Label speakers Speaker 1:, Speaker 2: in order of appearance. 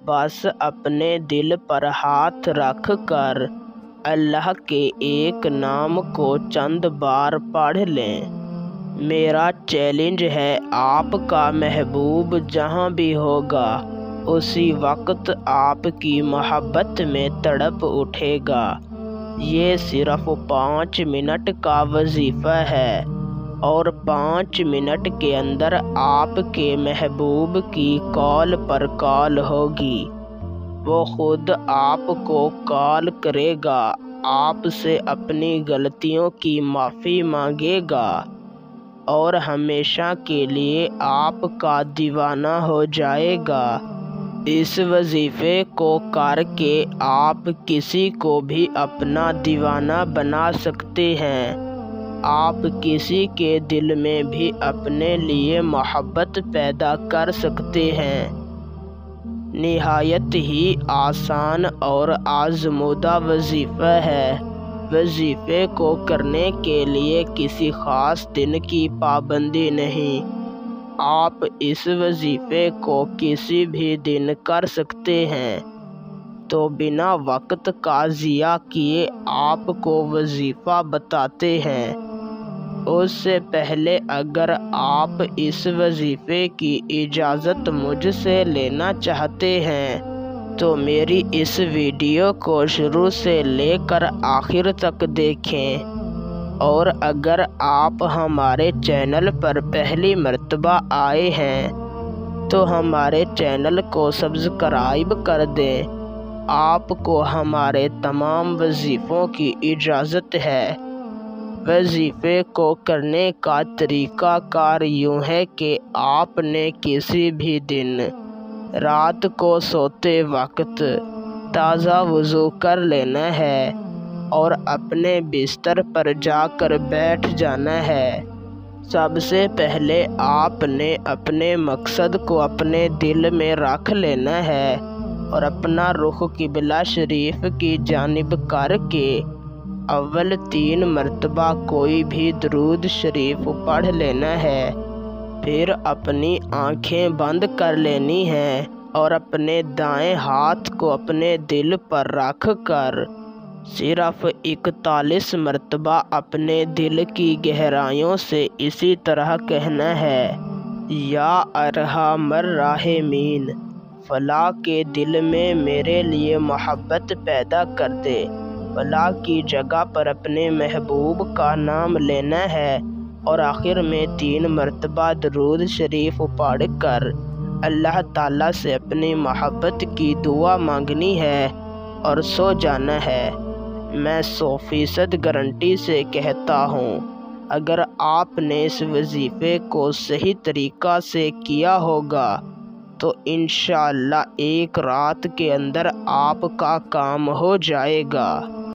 Speaker 1: बस अपने दिल पर हाथ रख कर अल्लाह के एक नाम को चंद बार पढ़ लें। मेरा चैलेंज है, आपका महबूब जहाँ भी होगा उसी वक्त आपकी मोहब्बत में तड़प उठेगा। ये सिर्फ 5 मिनट का वजीफ़ा है और 5 मिनट के अंदर आपके महबूब की कॉल पर कॉल होगी। वो खुद आपको कॉल करेगा, आपसे अपनी गलतियों की माफ़ी मांगेगा और हमेशा के लिए आपका दीवाना हो जाएगा। इस वजीफ़े को करके आप किसी को भी अपना दीवाना बना सकते हैं। आप किसी के दिल में भी अपने लिए मोहब्बत पैदा कर सकते हैं। निहायत ही आसान और आज़मूदा वजीफ़ा है। वजीफ़े को करने के लिए किसी ख़ास दिन की पाबंदी नहीं। आप इस वजीफ़े को किसी भी दिन कर सकते हैं। तो बिना वक्त का ज़िया किए आपको वजीफ़ा बताते हैं। उससे पहले अगर आप इस वजीफ़े की इजाज़त मुझसे लेना चाहते हैं तो मेरी इस वीडियो को शुरू से लेकर आखिर तक देखें। और अगर आप हमारे चैनल पर पहली मर्तबा आए हैं तो हमारे चैनल को सब्सक्राइब कर दें। आपको हमारे तमाम वजीफ़ों की इजाज़त है। वजीफ़े को करने का तरीका कार यूँ है कि आपने किसी भी दिन रात को सोते वक्त ताज़ा वज़ू कर लेना है और अपने बिस्तर पर जाकर बैठ जाना है। सबसे पहले आपने अपने मकसद को अपने दिल में रख लेना है और अपना रुख क़िबला शरीफ की जानिब करके अव्वल 3 मरतबा कोई भी दरूद शरीफ पढ़ लेना है। फिर अपनी आँखें बंद कर लेनी हैं और अपने दाएं हाथ को अपने दिल पर रख कर सिर्फ 41 मरतबा अपने दिल की गहराइयों से इसी तरह कहना है, या अरहमर राहिमीन, फला के दिल में मेरे लिए मोहब्बत पैदा कर दे। फला की जगह पर अपने महबूब का नाम लेना है और आखिर में 3 मरतबा दरूद शरीफ पढ़ कर अल्लाह ताला से अपनी मोहब्बत की दुआ मांगनी है और सो जाना है। मैं 100% गारंटी से कहता हूँ, अगर आपने इस वजीफ़े को सही तरीक़ा से किया होगा तो इंशाअल्लाह एक रात के अंदर आपका काम हो जाएगा।